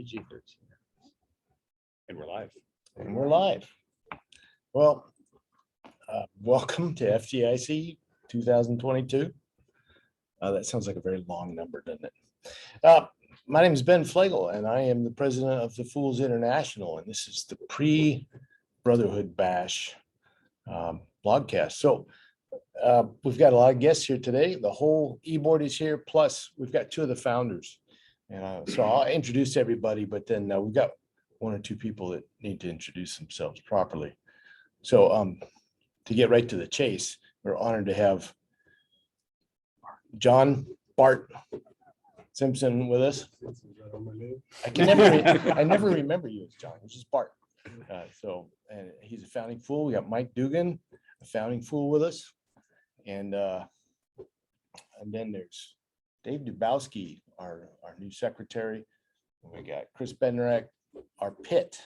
PG-13. And we're live. And we're live. Well, welcome to FDIC 2022. That sounds like a very long number, doesn't it? My name is Ben Fleagle, and I am the president of the F.O.O.L.S International, and this is the pre-Brotherhood Bash blogcast. So we've got a lot of guests here today. The whole e-board is here, plus we've got two of the founders. And so I'll introduce everybody, but then we've got one or two people that need to introduce themselves properly. So to get right to the chase, we're honored to have John Bart Simpson with us. I never remember you as John. It's just Bart. And he's a founding F.O.O.L. We got Mike Dugan, a founding F.O.O.L. with us, and then there's Dave Dubowski, our new secretary. And we got Chris Bednarek, our pit.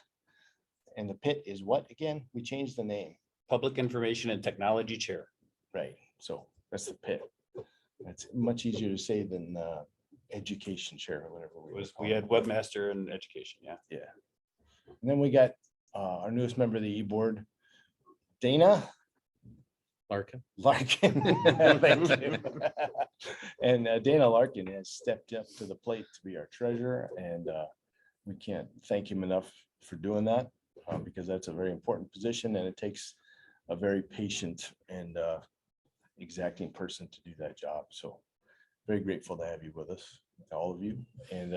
And the pit is what again? We changed the name. Public Information and Technology Chair. Right. So that's the pit. That's much easier to say than education chair or whatever. We had webmaster and education. Yeah. Yeah. And then we got our newest member of the e-board, Dana Larkin. Thank you. And Dana Larkin has stepped up to the plate to be our treasurer, and we can't thank him enough for doing that because that's a very important position, and it takes a very patient and exacting person to do that job. So very grateful to have you with us, all of you. And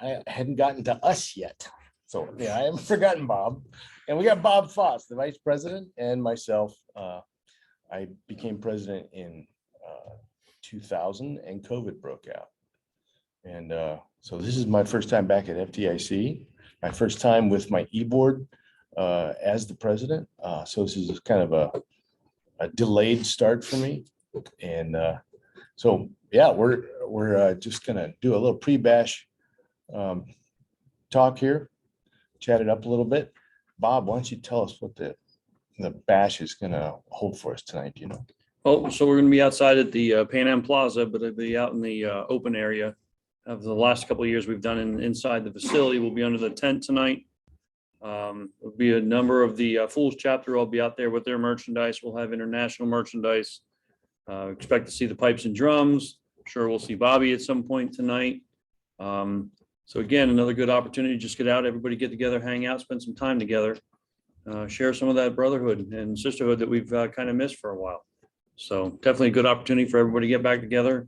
I hadn't gotten to us yet. So yeah, I haven't forgotten Bob. And we got Bob Faas, the vice president, and myself. I became president in 2000 and COVID broke out. And so this is my first time back at FDIC, my first time with my e-board as the president. So this is kind of a delayed start for me. And so, yeah, we're just gonna do a little pre-bash talk here, chat it up a little bit. Bob, why don't you tell us what the bash is gonna hold for us tonight, you know? Oh, so we're gonna be outside at the Pan Am Plaza, but it'll be out in the open area. Of the last couple of years we've done inside the facility, we'll be under the tent tonight. There'll be a number of the F.O.O.L.S chapter. I'll be out there with their merchandise. We'll have international merchandise. Expect to see the pipes and drums. I'm sure we'll see Bobby at some point tonight. So again, another good opportunity. Just get out, everybody get together, hang out, spend some time together, share some of that brotherhood and sisterhood that we've kind of missed for a while. So definitely a good opportunity for everybody to get back together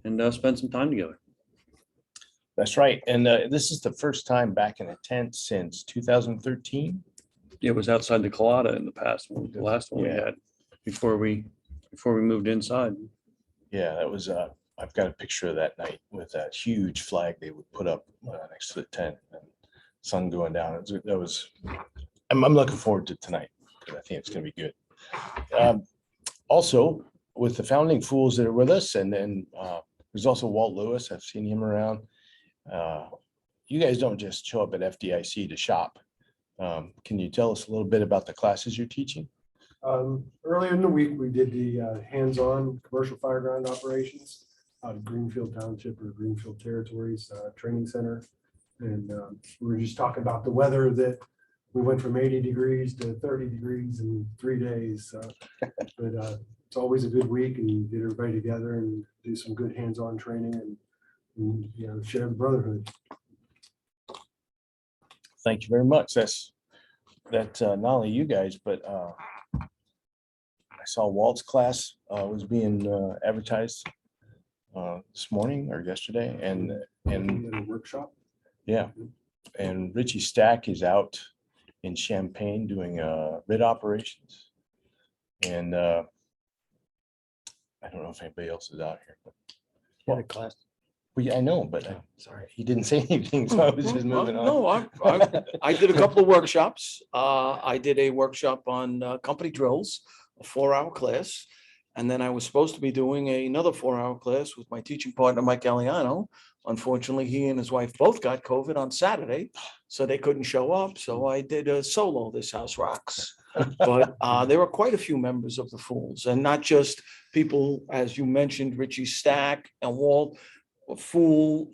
and spend some time together. That's right. And this is the first time back in a tent since 2013. It was outside the Colada in the past one, the last one we had before we moved inside. Yeah, that was I've got a picture of that night with that huge flag they would put up next to the tent and sun going down. I'm looking forward to tonight because I think it's going to be good. Also, with the founding F.O.O.L.S that are with us, and then there's also Walt Lewis. I've seen him around. You guys don't just show up at FDIC to shop. Can you tell us a little bit about the classes you're teaching? Earlier in the week, we did the hands-on commercial fireground operations out of Greenfield Township or Greenfield Territories Training Center. And we were just talking about the weather that we went from 80 degrees to 30 degrees in 3 days. But it's always a good week, and you get everybody together and do some good hands-on training and you know, share the brotherhood. Thank you very much. That's not only you guys, but I saw Walt's class was being advertised this morning or yesterday, and a workshop. Yeah, and Richie Stack is out in Champaign doing rid operations, and I don't know if anybody else is out here, but a class. well, yeah, I know, but sorry, he didn't say anything, so I was just moving on. No, I did a couple of workshops. I did a workshop on company drills, a 4-hour class. And then I was supposed to be doing another 4-hour class with my teaching partner, Mike Galliano. Unfortunately, he and his wife both got COVID on Saturday, so they couldn't show up. So I did a solo, This House Rocks. But there were quite a few members of the F.O.O.L.S, and not just people, as you mentioned, Richie Stack and Walt. F.O.O.L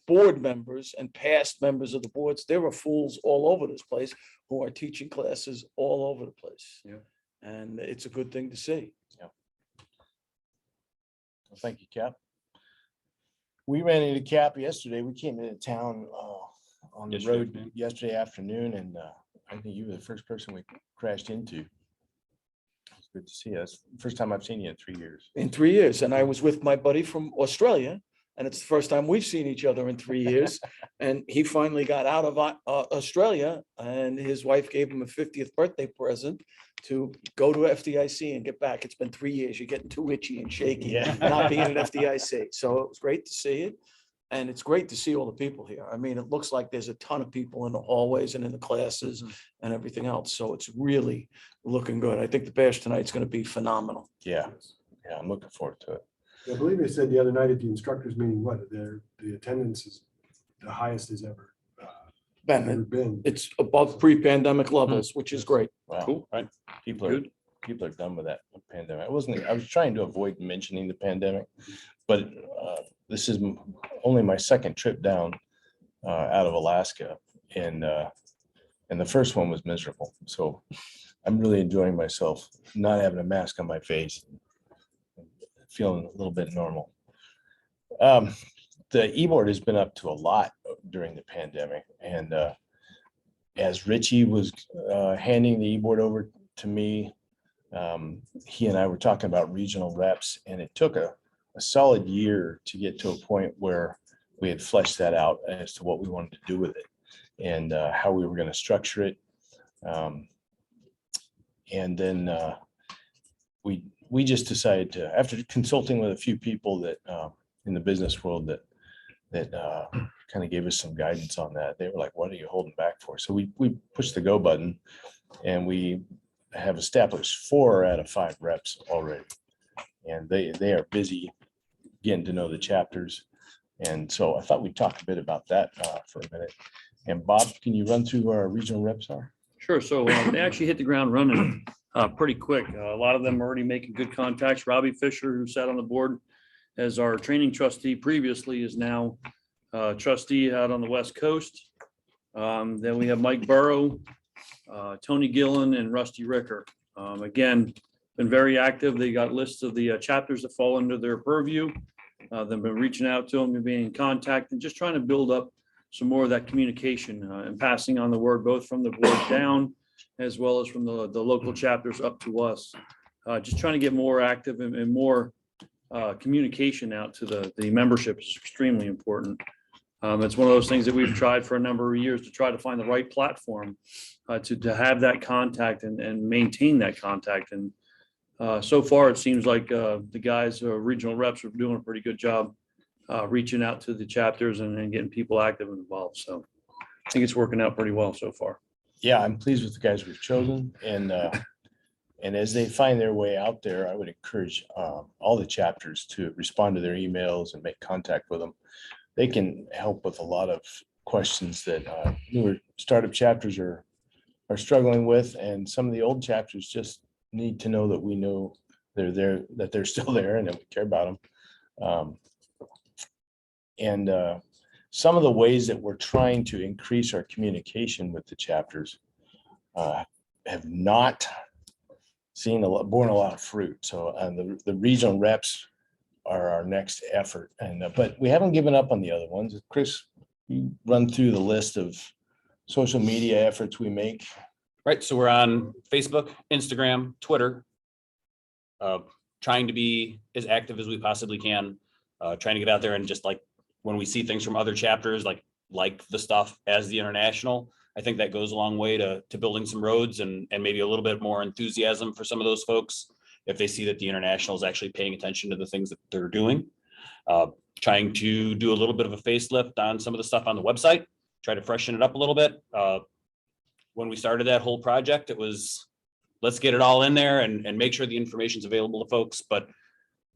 board members and past members of the boards, there are fools all over this place who are teaching classes all over the place. Yeah. And it's a good thing to see. Well, thank you, Cap. We ran into Cap yesterday. We came into town on the Yesterday road afternoon. yesterday afternoon, and I think you were the first person we crashed into. It's good to see us. First time I've seen you in 3 years. In 3 years, and I was with my buddy from Australia, and it's the first time we've seen each other in 3 years. And he finally got out of Australia, and his wife gave him a 50th birthday present to go to FDIC and get back. It's been 3 years. You're getting too itchy and shaky, Yeah. not being at FDIC. So it was great to see it. And it's great to see all the people here. I mean, it looks like there's a ton of people in the hallways and in the classes and everything else. So it's really looking good. I think the bash tonight's going to be phenomenal. Yeah, I'm looking forward to it. I believe they said the other night at the instructors meeting, the attendance is the highest as ever Ben, been. it's above pre-pandemic levels, which is great. Wow. Cool, right? People are Good. people are done with that pandemic. I was trying to avoid mentioning the pandemic, but this is only my second trip down out of Alaska, and the first one was miserable. So I'm really enjoying myself, not having a mask on my face, feeling a little bit normal. The e-board has been up to a lot during the pandemic, and as Richie was handing the e-board over to me, he and I were talking about regional reps, and it took a solid year to get to a point where we had fleshed that out as to what we wanted to do with it and how we were going to structure it. And then we just decided to, after consulting with a few people that in the business world that kind of gave us some guidance on that. They were like, "What are you holding back for?" So we pushed the go button, and we have established 4 out of 5 reps already, and they are busy getting to know the chapters. And so I thought we'd talk a bit about that for a minute. And Bob, can you run through who our regional reps are? Sure. So they actually hit the ground running pretty quick. A lot of them are already making good contacts. Robbie Fisher, who sat on the board as our training trustee previously, is now trustee out on the West Coast. Then we have Mike Burrow, Tony Gillen, and Rusty Ricker. Again, been very active. They got lists of the chapters that fall under their purview. They've been reaching out to them and being in contact and just trying to build up some more of that communication and passing on the word, both from the board down as well as from the local chapters up to us. Just trying to get more active and more communication out to the membership is extremely important. It's one of those things that we've tried for a number of years to try to find the right platform to have that contact and maintain that contact. And so far, it seems like the guys, regional reps, are doing a pretty good job reaching out to the chapters and getting people active and involved. So I think it's working out pretty well so far. Yeah, I'm pleased with the guys we've chosen, and as they find their way out there, I would encourage all the chapters to respond to their emails and make contact with them. They can help with a lot of questions that newer startup chapters are struggling with, and some of the old chapters just need to know that we know they're there, that they're still there, and that we care about them. Some of the ways that we're trying to increase our communication with the chapters have not borne a lot of fruit. So the regional reps are our next effort, but we haven't given up on the other ones. Chris, you run through the list of social media efforts we make. Right, so we're on Facebook, Instagram, Twitter, trying to be as active as we possibly can, trying to get out there and just like when we see things from other chapters, like the stuff as the international, I think that goes a long way to building some roads and maybe a little bit more enthusiasm for some of those folks if they see that the international is actually paying attention to the things that they're doing. Trying to do a little bit of a facelift on some of the stuff on the website, try to freshen it up a little bit. When we started that whole project, it was, let's get it all in there and make sure the information's available to folks, but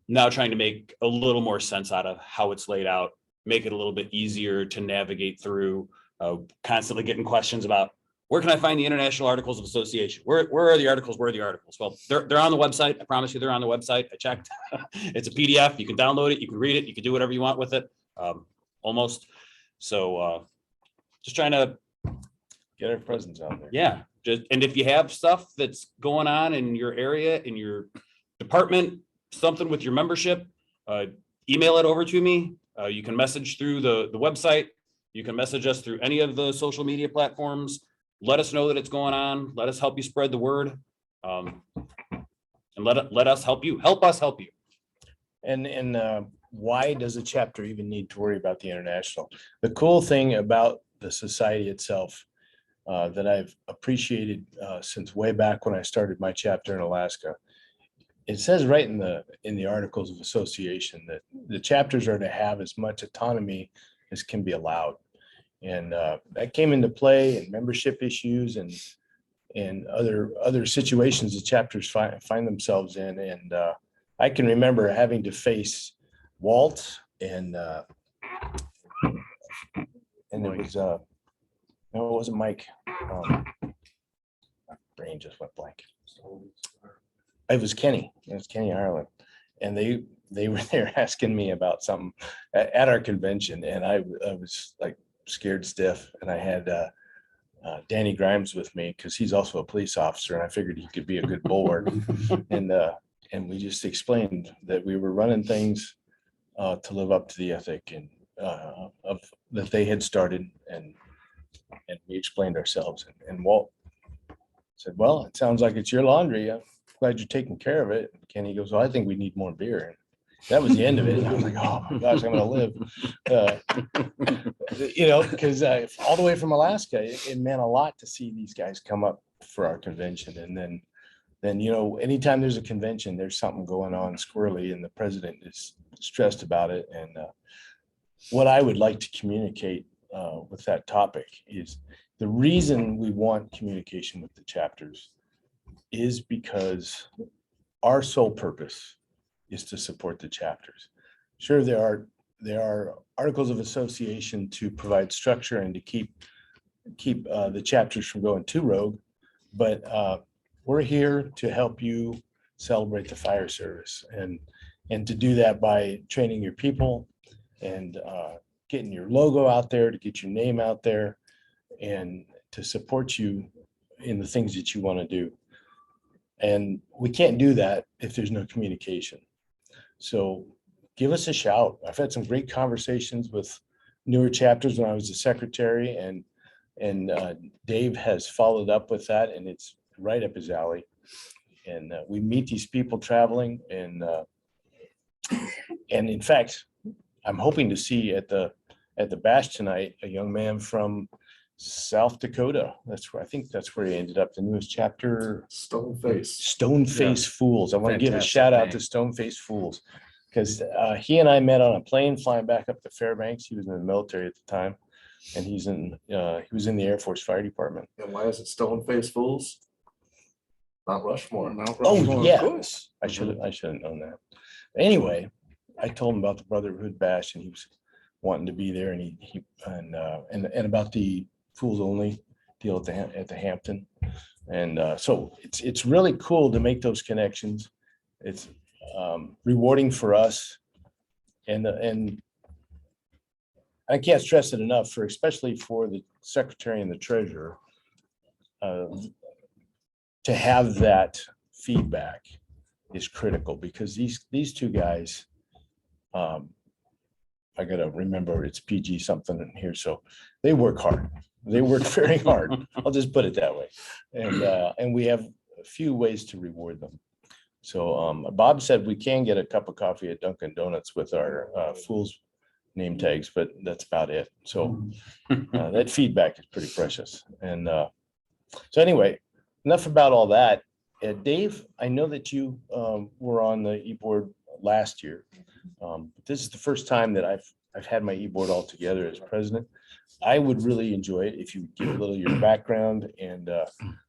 now trying to make a little more sense out of how it's laid out, make it a little bit easier to navigate through, constantly getting questions about where can I find the International Articles of Association? Where are the articles? Where are the articles? Well, they're on the website. I promise you they're on the website. I checked. It's a PDF. You can download it. You can read it. You can do whatever you want with it. Almost. So just trying to, Get our presence out there. yeah, just, and if you have stuff that's going on in your area, in your department, something with your membership, email it over to me. You can message through the website. You can message us through any of the social media platforms. Let us know that it's going on. Let us help you spread the word. And let us help you. Help us help you. And why does a chapter even need to worry about the international? The cool thing about the society itself that I've appreciated since way back when I started my chapter in Alaska, it says right in the Articles of Association that the chapters are to have as much autonomy as can be allowed. And that came into play in membership issues and other situations the chapters find themselves in. And I can remember having to face Walt and it was no, it wasn't Mike. My brain just went blank. It was Kenny. It was Kenny Ireland, and they were there asking me about something at our convention, and I was like scared stiff, and I had Danny Grimes with me because he's also a police officer, and I figured he could be a good bulwark, and we just explained that we were running things to live up to the ethic and of that they had started, and we explained ourselves, and Walt said, "Well, it sounds like it's your laundry. I'm glad you're taking care of it." And Kenny goes, "Well, I think we need more beer." And that was the end of it. And I was like, "Oh my gosh, I'm gonna live." Because all the way from Alaska, it meant a lot to see these guys come up for our convention. And then anytime there's a convention, there's something going on squirrely, and the president is stressed about it. And what I would like to communicate with that topic is the reason we want communication with the chapters is because our sole purpose is to support the chapters. Sure, there are articles of association to provide structure and to keep the chapters from going too rogue, but we're here to help you celebrate the fire service, and to do that by training your people and getting your logo out there, to get your name out there, and to support you in the things that you want to do. And we can't do that if there's no communication. So give us a shout. I've had some great conversations with newer chapters when I was a secretary, and Dave has followed up with that, and it's right up his alley. And we meet these people traveling, and in fact, I'm hoping to see at the bash tonight a young man from South Dakota. I think that's where he ended up. The newest chapter, Stoneface Fools. I want to give a Fantastic shout out name. to Stoneface Fools, because he and I met on a plane flying back up to Fairbanks. He was in the military at the time, and he was in the Air Force Fire Department. And why is it Stoneface Fools? Mount Rushmore. Oh, yeah. I should have known that. Anyway, I told him about the Brotherhood Bash, and he was wanting to be there, and about the Fools Only deal at the Hampton. And so it's really cool to make those connections. It's rewarding for us, and I can't stress it enough, especially for the secretary and the treasurer, to have that feedback is critical, because these two guys, I gotta remember it's PG something in here, so they work hard. They work very hard. I'll just put it that way. And we have a few ways to reward them. So Bob said we can get a cup of coffee at Dunkin' Donuts with our Fools name tags, but that's about it. So that feedback is pretty precious. And so anyway, enough about all that. Dave, I know that you were on the e-board last year. But this is the first time that I've had my e-board all together as president. I would really enjoy it if you would give a little of your background and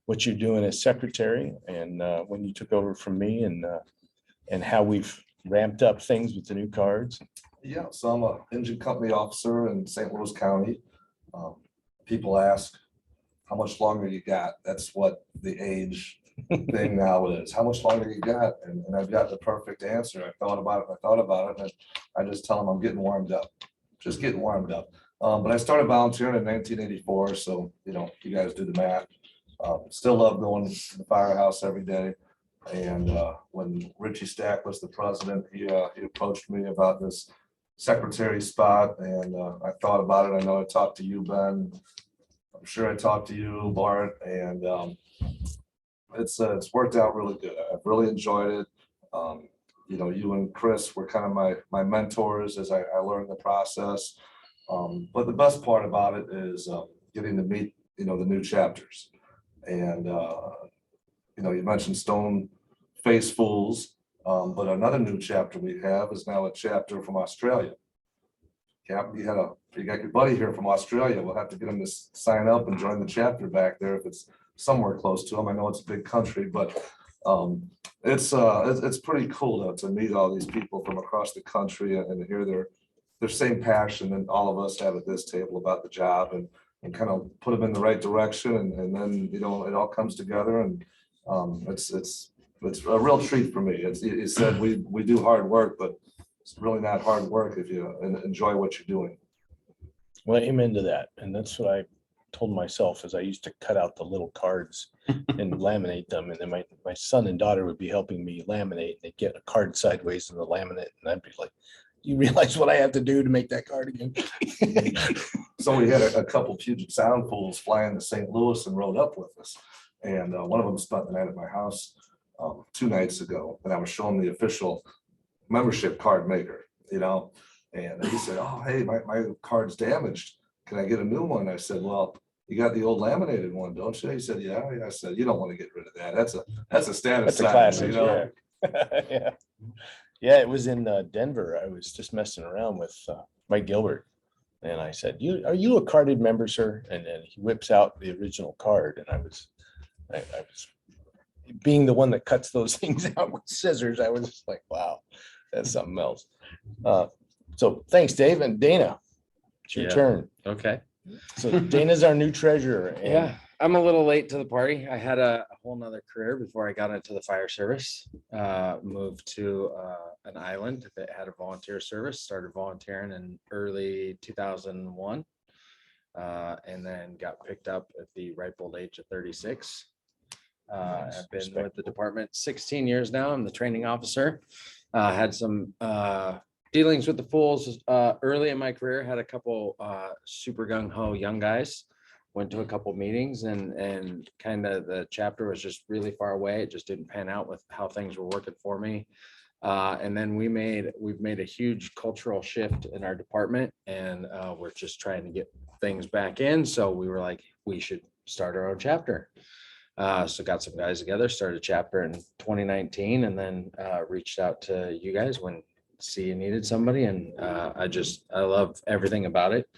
what you're doing as secretary, and when you took over from me, and how we've ramped up things with the new cards. Yeah, so I'm an engine company officer in St. Louis County. People ask, how much longer you got? That's what the age thing now is. How much longer you got? And I've got the perfect answer. I thought about it, and I just tell them I'm getting warmed up. Just getting warmed up. But I started volunteering in 1984, so, you know, you guys do the math. Still love going to the firehouse every day. And when Richie Stack was the president, he approached me about this secretary spot, and I thought about it. I know I talked to you, Ben. I'm sure I talked to you, Bart, and it's worked out really good. I've really enjoyed it. You know, you and Chris were kind of my mentors as I learned the process. But the best part about it is getting to meet, you know, the new chapters. And, you know, you mentioned Stone Face Fools, but another new chapter we have is now a chapter from Australia. Cap, you got your buddy here from Australia. We'll have to get him to sign up and join the chapter back there if it's somewhere close to him. I know it's a big country, but it's pretty cool to meet all these people from across the country and hear their same passion that all of us have at this table about the job, and kind of put them in the right direction, and then, you know, it all comes together, and it's a real treat for me. You said we do hard work, but it's really not hard work if you enjoy what you're doing. Well, amen to that. And that's what I told myself, is I used to cut out the little cards and laminate them. And then my son and daughter would be helping me laminate. They'd get a card sideways in the laminate. And I'd be like, you realize what I have to do to make that card again? So we had a couple Puget Sound fools flying to St. Louis and rode up with us. And one of them spent the night at my house 2 nights ago. And I was showing the official membership card maker, you know, and he said, oh, hey, my card's damaged. Can I get a new one? I said, well, you got the old laminated one, don't you? He said, yeah. I said, you don't want to get rid of that. That's a status. That's a sign, classic, you know? yeah. Yeah, it was in Denver. I was just messing around with Mike Gilbert. And I said, are you a carded member, sir? And then he whips out the original card. And I was being the one that cuts those things out with scissors. I was just like, wow, that's something else. So thanks, Dave. And Dana, it's your Yeah. turn. Okay. So Dana's our new treasurer. And Yeah, I'm a little late to the party. I had a whole nother career before I got into the fire service. Moved to an island that had a volunteer service, started volunteering in early 2001. And then got picked up at the ripe old age of 36. Nice, I've been with the respectable. department 16 years now. I'm the training officer. Had some dealings with the fools early in my career. Had a couple super gung ho young guys. Went to a couple meetings, and kind of the chapter was just really far away. It just didn't pan out with how things were working for me. And then we've made a huge cultural shift in our department, and we're just trying to get things back in. So we were like, we should start our own chapter. So got some guys together, started a chapter in 2019, and then reached out to you guys when you needed somebody. And I love everything about it.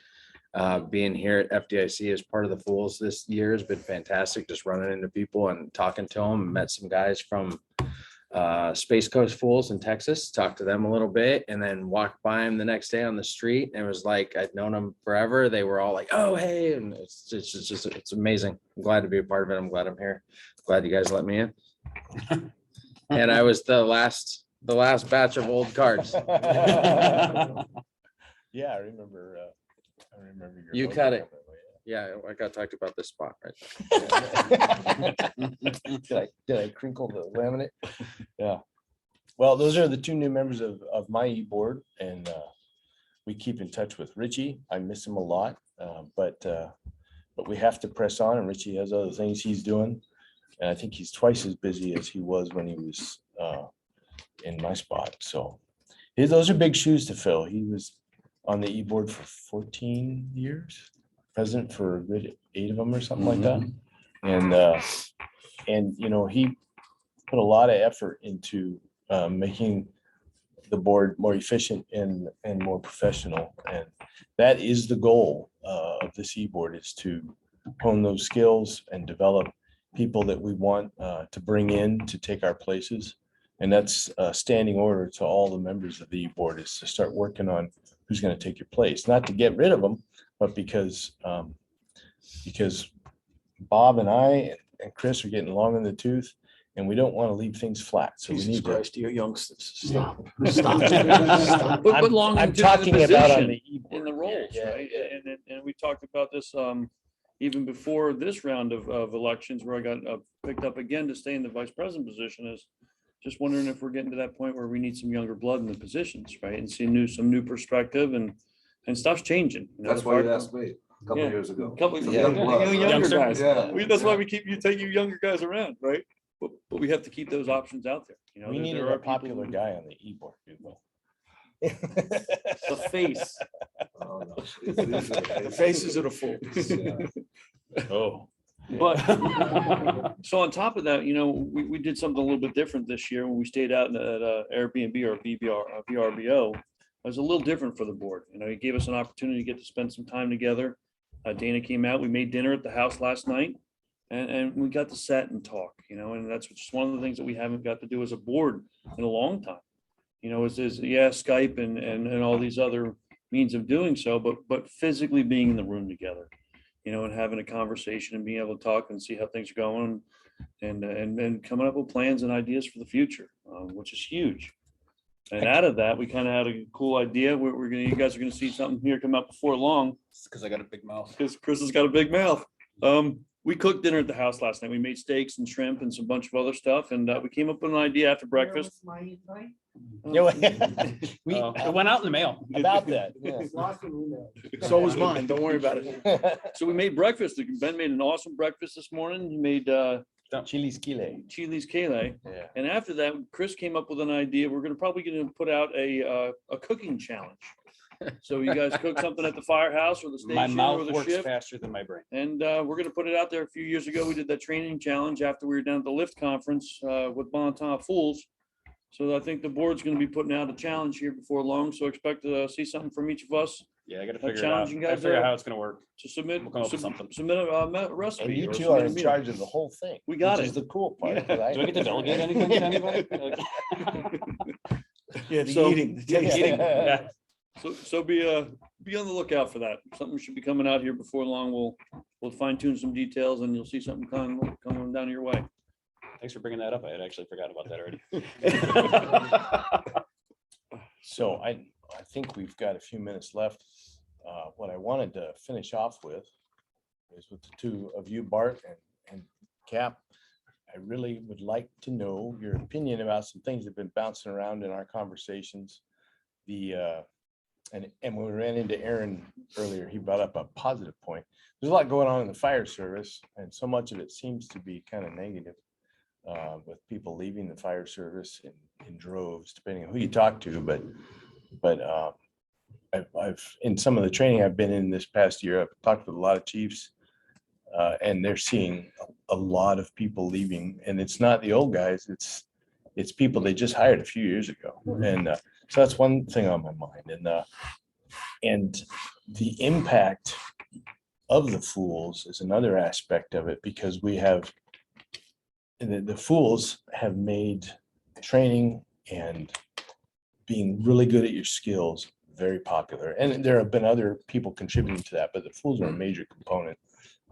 Being here at FDIC as part of the Fools this year has been fantastic. Just running into people and talking to them. Met some guys from Space Coast Fools in Texas, talked to them a little bit, and then walked by them the next day on the street. And it was like I'd known them forever. They were all like, "Oh, hey!" And it's amazing. I'm glad to be a part of it. I'm glad I'm here. Glad you guys let me in. And I was the last batch of old cards. Yeah, I remember. Your You logo cut it. coming away. Yeah, I got talked about this spot right Did I crinkle the laminate? Yeah. Well, those are the 2 new members of my e-board, and we keep in touch with Richie. I miss him a lot, but we have to press on, and Richie has other things he's doing. And I think he's twice as busy as he was when he was in my spot. So those are big shoes to fill. He was on the e-board for 14 years, president for a good 8 of them or something like that. And you know, he put a lot of effort into making the board more efficient and more professional. And that is the goal of this e-board, is to hone those skills and develop people that we want to bring in to take our places. And that's a standing order to all the members of the e-board, is to start working on who's going to take your place, not to get rid of them, but because Bob and I and Chris are getting long in the tooth, and we don't want to leave things flat. So we Jesus need to. Christ, you youngsters, Yeah. stop, stop. But belonging I'm to the talking about on position the e-board. in the roles, Yeah, right? yeah. And we talked about this even before this round of elections where I got picked up again to stay in the vice president position is just wondering if we're getting to that point where we need some younger blood in the positions, right? And see some new perspective and stuff's changing. You know, That's the why you fire- asked me a couple Yeah. years ago. Couple, Some yeah, young blood. you younger Youngster. guys. Yeah. That's why we take you younger guys around, right? But we have to keep those options out there. You know, We there needed are a popular people- guy on the e-board. Dude. The face. Oh, no. These are The faces of the fools. Yeah. Oh, But so on top of that, you know, we did something a little bit different this year when we stayed out at Airbnb or VRBO. It was a little different for the board. You know, it gave us an opportunity to get to spend some time together. Dana came out, we made dinner at the house last night and we got to sit and talk, you know, and that's just one of the things that we haven't got to do as a board in a long time. You know, is yeah, Skype and all these other means of doing so, but physically being in the room together, you know, and having a conversation and being able to talk and see how things are going and coming up with plans and ideas for the future, which is huge. And out of that, we kind of had a cool idea. You guys are gonna see something here come up before long. because I got a big mouth. Because Chris has got a big mouth. We cooked dinner at the house last night. We made steaks and shrimp and some bunch of other stuff. And we came up with an idea after breakfast. Yeah, we It went out in the mail. about that. Yeah. Lost in email. So was mine, don't worry about it. So we made breakfast. Ben made an awesome breakfast this morning. He made Chili's Kile. Chile's Kale. Yeah. And after that, Chris came up with an idea. We're probably gonna put out a cooking challenge. So you guys cook something at the firehouse or the My station or mouth the works ship. faster than my brain. And we're gonna put it out there. A few years ago, we did that training challenge after we were down at the lift conference with F.O.O.L.S. So I think the board's gonna be putting out a challenge here before long. So expect to see something from each of us Yeah, I gotta How figure it out. challenging I guys gotta figure out are. how it's gonna work. to submit, We'll come up with something. submit a recipe. And you or two submit are a in meal. charge of the whole thing. We got which it. is the cool part. Yeah. 'cause Do I get to delegate anything to anybody? Yeah, the So- eating, the tasting. Yeah. So be on the lookout for that. Something should be coming out here before long. We'll fine tune some details and you'll see something coming down your way. Thanks for bringing that up. I had actually forgot about that already. So I think we've got a few minutes left. What I wanted to finish off with is with the two of you, Bart and Cap. I really would like to know your opinion about some things that have been bouncing around in our conversations. And when we ran into Aaron earlier, he brought up a positive point. There's a lot going on in the fire service, and so much of it seems to be kind of negative with people leaving the fire service in droves, depending on who you talk to. But I've in some of the training I've been in this past year, I've talked with a lot of chiefs, and they're seeing a lot of people leaving, and it's not the old guys, it's people they just hired a few years ago, and so that's one thing on my mind, and the impact of the F.O.O.L.S is another aspect of it, because we have the F.O.O.L.S have made training and being really good at your skills very popular, and there have been other people contributing to that, but the F.O.O.L.S are a major component.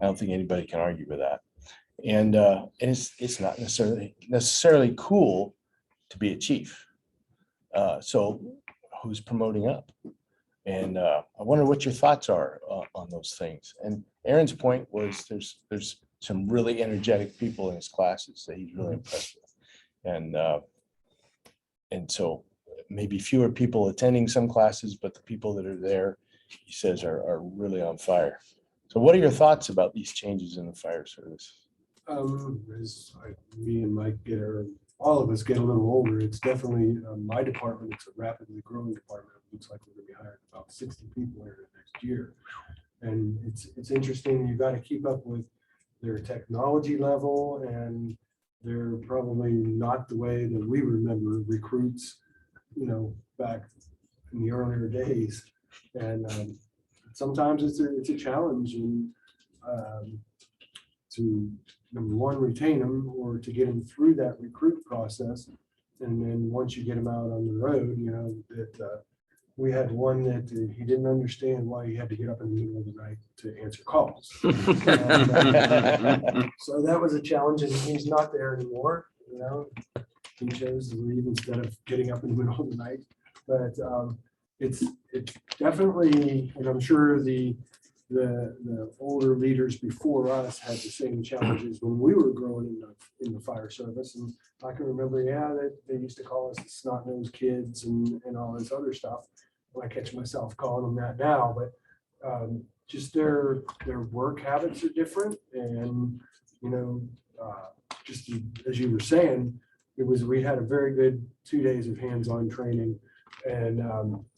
I don't think anybody can argue with that, and it's not necessarily cool to be a chief. So who's promoting up? And I wonder what your thoughts are on those things. And Aaron's point was there's some really energetic people in his classes that he's really impressed with. And so maybe fewer people attending some classes, but the people that are there, he says, are really on fire. So what are your thoughts about these changes in the fire service? Me and Mike all of us get a little older, it's definitely my department. It's a rapidly growing department. It looks like we're gonna be hiring about 60 people here next year. And it's interesting, you gotta keep up with their technology level, and they're probably not the way that we remember recruits, back in the earlier days. And sometimes it's a challenge to, number one, retain them, or to get them through that recruit process. And then once you get them out on the road, that we had one that he didn't understand why he had to get up in the middle of the night to answer calls. And, so that was a challenge, and he's not there anymore. you know, he chose to leave instead of getting up in the middle of the night. But it's definitely, and I'm sure the older leaders before us had the same challenges when we were growing in the fire service. And I can remember, that they used to call us the snot-nosed kids and all this other stuff. I catch myself calling them that now, but just their work habits are different. And, just as you were saying, we had a very good 2 days of hands-on training. And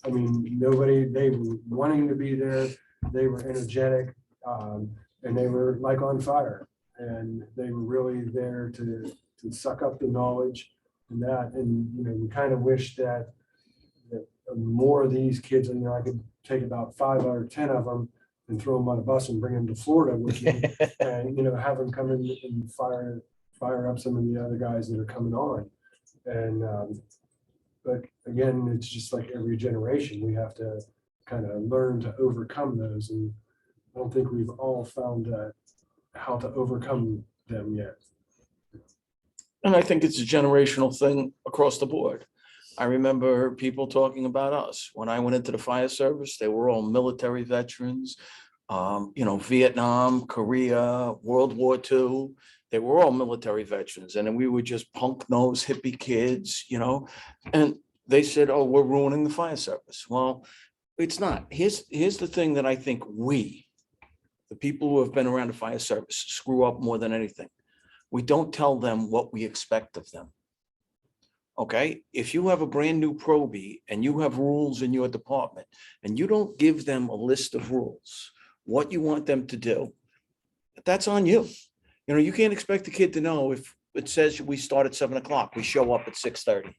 nobody, they were wanting to be there. They were energetic, and they were like on fire, and they were really there to suck up the knowledge and that. And, we kind of wish that more of these kids, I could take about 5 or 10 of them and throw them on a bus and bring them to Florida with me and, have them come in and fire up some of the other guys that are coming on. And, but again, it's just like every generation, we have to kind of learn to overcome those. And I don't think we've all found how to overcome them yet. And I think it's a generational thing across the board. I remember people talking about us. When I went into the fire service, they were all military veterans, Vietnam, Korea, World War II. They were all military veterans. And then we were just punk-nosed hippie kids, and they said, oh, we're ruining the fire service. Well, it's not. Here's the thing that I think we, the people who have been around the fire service, screw up more than anything. We don't tell them what we expect of them. Okay, if you have a brand new probie and you have rules in your department and you don't give them a list of rules, what you want them to do, that's on you. You can't expect the kid to know if it says we start at 7 o'clock, we show up at 6:30.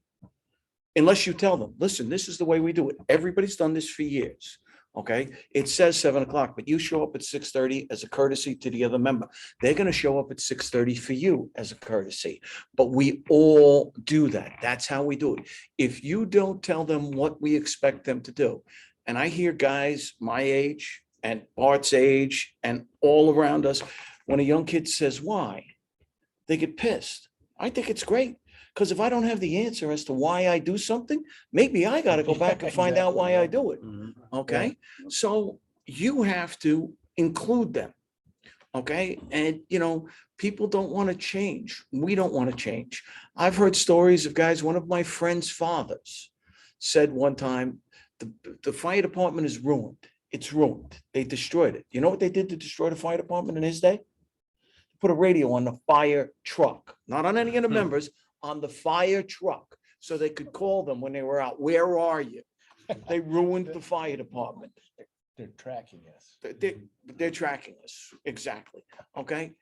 Unless you tell them, listen, this is the way we do it. Everybody's done this for years. Okay, it says 7 o'clock, but you show up at 6:30 as a courtesy to the other member. They're going to show up at 6:30 for you as a courtesy, but we all do that. That's how we do it. If you don't tell them what we expect them to do, and I hear guys my age and Bart's age and all around us, when a young kid says why, they get pissed. I think it's great. Because if I don't have the answer as to why I do something, maybe I got to go back and find out why I do it. Okay. So you have to include them. Okay. And, people don't want to change. We don't want to change. I've heard stories of guys. One of my friend's fathers said one time, the fire department is ruined. It's ruined. They destroyed it. You know what they did to destroy the fire department in his day? Put a radio on the fire truck, not on any of the members. On the fire truck, so they could call them when they were out. Where are you? They ruined the fire department. They're tracking us. They're tracking us. Exactly. Okay.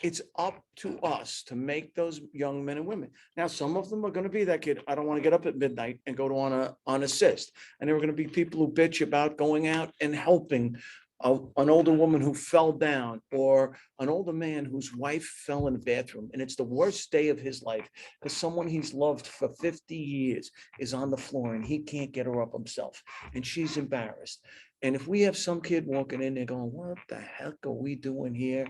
It's up to us to make those young men and women. Now, some of them are going to be that kid. I don't want to get up at midnight and go to on assist. And there are going to be people who bitch about going out and helping an older woman who fell down, or an older man whose wife fell in the bathroom, and it's the worst day of his life because someone he's loved for 50 years is on the floor and he can't get her up himself, and she's embarrassed. And if we have some kid walking in there going, what the heck are we doing here?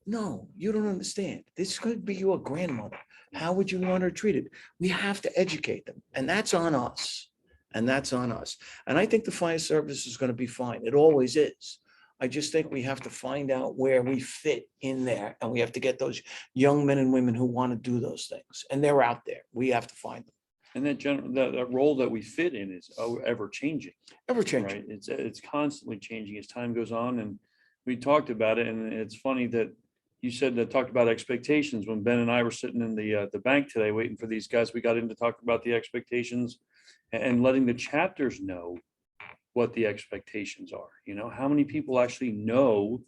No, you don't understand. This could be your grandmother. How would you want her treated? We have to educate them, and that's on us. And that's on us. And I think the fire service is going to be fine. It always is. I just think we have to find out where we fit in there, and we have to get those young men and women who want to do those things, and they're out there. We have to find them. And that role that we fit in is ever changing. Ever changing. Right? It's constantly changing as time goes on. And we talked about it. And it's funny that you said that talked about expectations. When Ben and I were sitting in the bank today waiting for these guys, we got into talking about the expectations and letting the chapters know what the expectations are. How many people actually know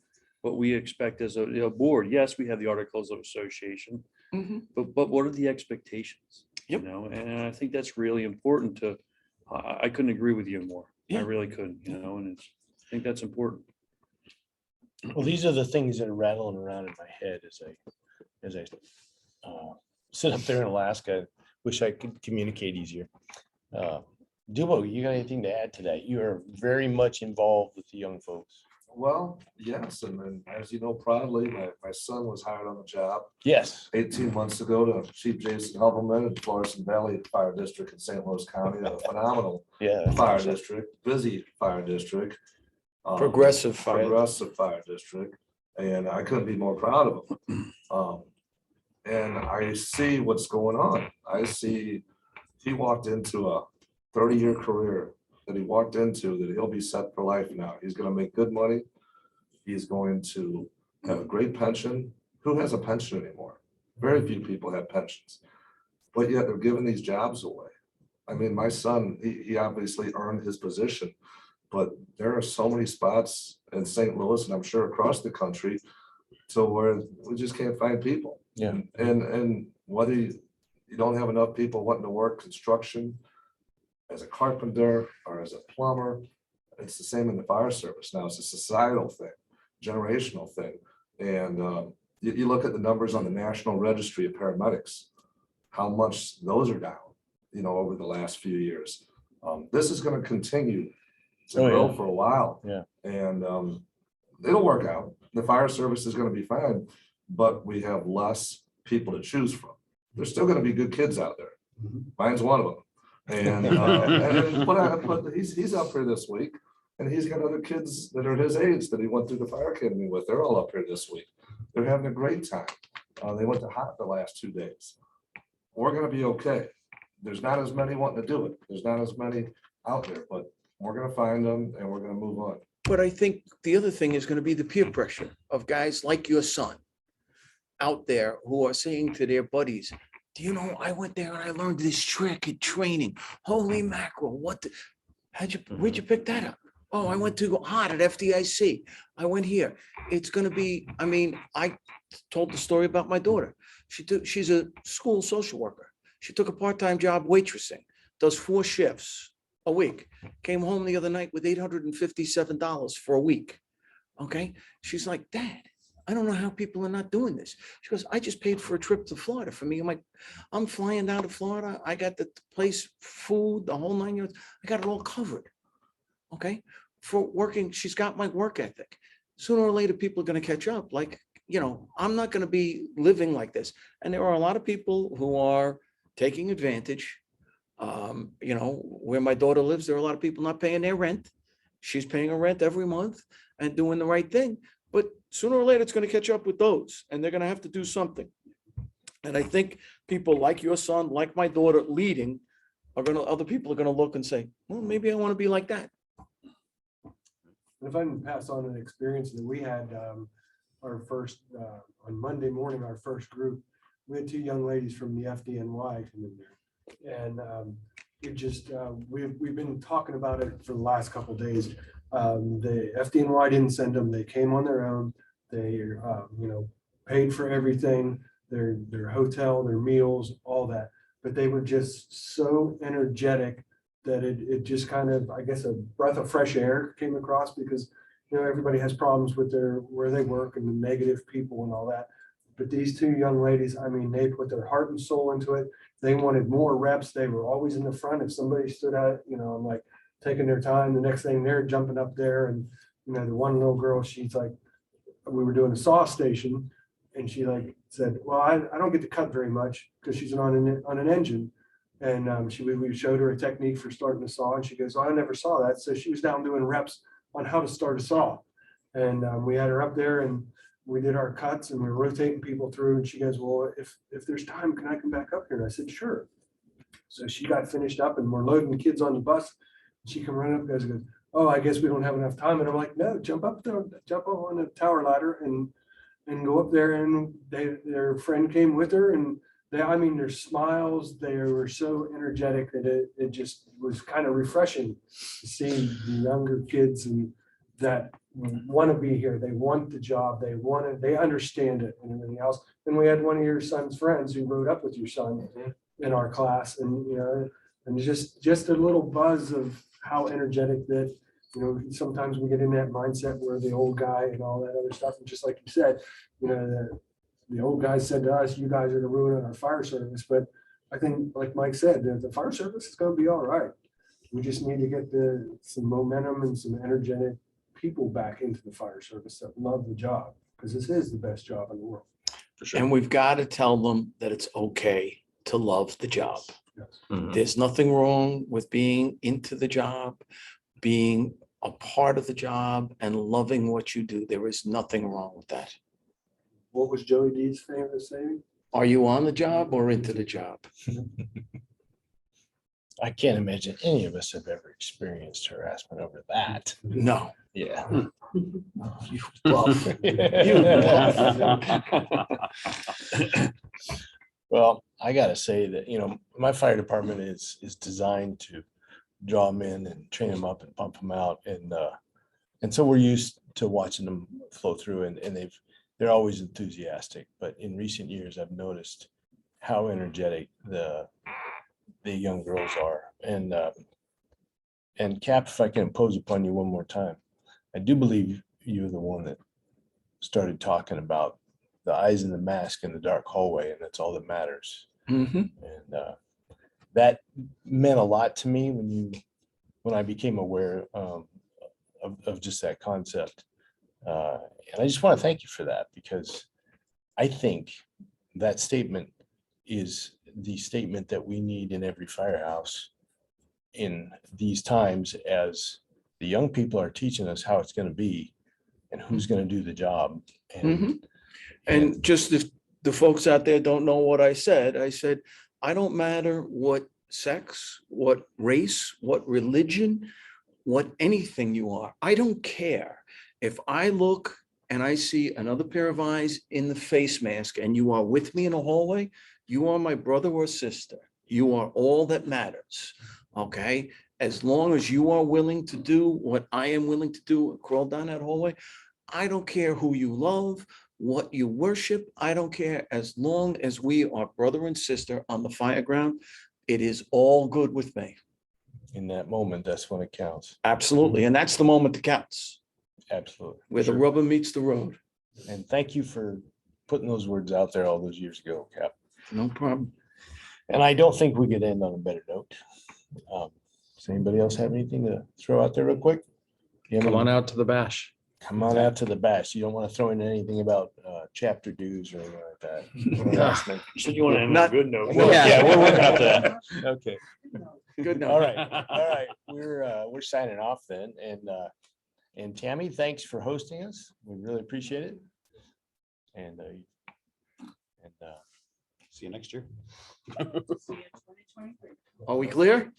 what we expect as a board? Yes, we have the Articles of Association, but what are the expectations? Yep. And I think that's really important to, I couldn't agree with you more. Yeah. I really couldn't, and I think that's important. Well, these are the things that are rattling around in my head as I sit up there in Alaska. Wish I could communicate easier. Dubo, you got anything to add to that? You are very much involved with the young folks. Well, yes, and then as you know proudly, my son was hired on the job Yes. 18 months ago to Chief Jason Hubbleman at Florissant Valley Fire District in St. Louis County, a phenomenal Yeah. that's fire awesome. district, busy fire district. Progressive fire. Progressive fire district, and I couldn't be more proud of him. And I see what's going on. I see he walked into a 30-year career that he walked into that he'll be set for life now. He's gonna make good money. He's going to have a great pension. Who has a pension anymore? Very few people have pensions, but yet they're giving these jobs away. I mean, my son, he obviously earned his position, but there are so many spots in St. Louis and I'm sure across the country to where we just can't find people. Yeah. And whether you don't have enough people wanting to work construction as a carpenter or as a plumber, it's the same in the fire service now. It's a societal thing, generational thing. And you look at the numbers on the National Registry of Paramedics, how much those are down, over the last few years. This is going to continue to grow for a while. Yeah. And it'll work out. The fire service is going to be fine, but we have less people to choose from. There's still going to be good kids out there. Mine's one of them. And but he's up here this week, and he's got other kids that are his age that he went through the fire academy with. They're all up here this week. They're having a great time. They went to hot the last 2 days. We're going to be okay. There's not as many wanting to do it. There's not as many out there, but we're going to find them and we're going to move on. But I think the other thing is going to be the peer pressure of guys like your son out there who are saying to their buddies, do you know, I went there and I learned this trick at training. Holy mackerel, where'd you pick that up? Oh, I went to hot at FDIC. I went here. It's going to be, I told the story about my daughter. She's a school social worker. She took a part-time job waitressing, does 4 shifts a week, came home the other night with $857 for a week. Okay. She's like, Dad, I don't know how people are not doing this. She goes, I just paid for a trip to Florida for me. I'm like, I'm flying down to Florida. I got the place, food, the whole 9 yards. I got it all covered. Okay. For working, she's got my work ethic. Sooner or later, people are going to catch up. Like, I'm not going to be living like this. And there are a lot of people who are taking advantage. Where my daughter lives, there are a lot of people not paying their rent. She's paying her rent every month and doing the right thing. But sooner or later, it's going to catch up with those, and they're going to have to do something. And I think people like your son, like my daughter leading, other people are going to look and say, well, maybe I want to be like that. If I can pass on an experience that we had, our first, on Monday morning, our first group, we had 2 young ladies from the FDNY come in there. And we've been talking about it for the last couple of days. The FDNY didn't send them. They came on their own. They, paid for everything, their hotel, their meals, all that. But they were just so energetic that it just kind of, I guess, a breath of fresh air came across, because, everybody has problems with where they work and the negative people and all that. But these 2 young ladies, they put their heart and soul into it. They wanted more reps. They were always in the front. If somebody stood out, I'm like taking their time. The next thing they're jumping up there. And, the one little girl, she's like, we were doing a saw station, and she said, well, I don't get to cut very much because she's on an engine. And we showed her a technique for starting a saw, and she goes, oh, I never saw that. So she was down doing reps on how to start a saw. And we had her up there and we did our cuts and we were rotating people through. And she goes, well, if there's time, can I come back up here? And I said, sure. So she got finished up and we're loading the kids on the bus. She come running up, goes, oh, I guess we don't have enough time. And I'm like, no, jump up on the tower ladder and go up there. And their friend came with her, and their smiles, they were so energetic that it just was kind of refreshing to see the younger kids and that want to be here. They want the job. They understand it and everything else. And we had one of your son's friends who rode up with your son in our class, and and just a little buzz of how energetic that, sometimes we get in that mindset where the old guy and all that other stuff. And just like you said, the old guy said to us, you guys are the ruin of our fire service. But I think, like Mike said, the fire service is going to be all right. We just need to get some momentum and some energetic people back into the fire service that love the job, because this is the best job in the world. For sure. And we've got to tell them that it's okay to love the job. Yes. There's nothing wrong with being into the job, being a part of the job and loving what you do. There is nothing wrong with that. What was Joey D's famous saying? Are you on the job or into the job? I can't imagine any of us have ever experienced harassment over that. No. Yeah. You bluff. Well, I gotta say that, my fire department is designed to draw them in and train them up and pump them out. And so we're used to watching them flow through and they're always enthusiastic. But in recent years, I've noticed how energetic the young girls are. And Cap, if I can impose upon you one more time, I do believe you're the one that started talking about the eyes in the mask in the dark hallway, and that's all that matters. Mhm. And that meant a lot to me when I became aware of just that concept. And I just want to thank you for that, because I think that statement is the statement that we need in every firehouse in these times, as the young people are teaching us how it's going to be and who's going to do the job. Mhm. And just if the folks out there don't know what I said, I don't matter what sex, what race, what religion, what anything you are. I don't care. If I look and I see another pair of eyes in the face mask and you are with me in a hallway, you are my brother or sister. You are all that matters. Okay? As long as you are willing to do what I am willing to do, crawl down that hallway, I don't care who you love, what you worship. I don't care. As long as we are brother and sister on the fire ground, it is all good with me. in that moment, that's when it counts. Absolutely. And that's the moment that counts, Absolutely. where the Sure. rubber meets the road. And thank you for putting those words out there all those years ago, Cap. No problem. And I don't think we could end on a better note. Does anybody else have anything to throw out there real quick? Come on out to the bash. Come on out to the bash. You don't want to throw in anything about chapter dues or anything like that. Harassment. So you want to end on Not- a good note. Yeah, we're working up to that. Okay. Good All night. right. All right. We're signing off then. And Tammy, thanks for hosting us. We really appreciate it. And See you next year. Are we clear?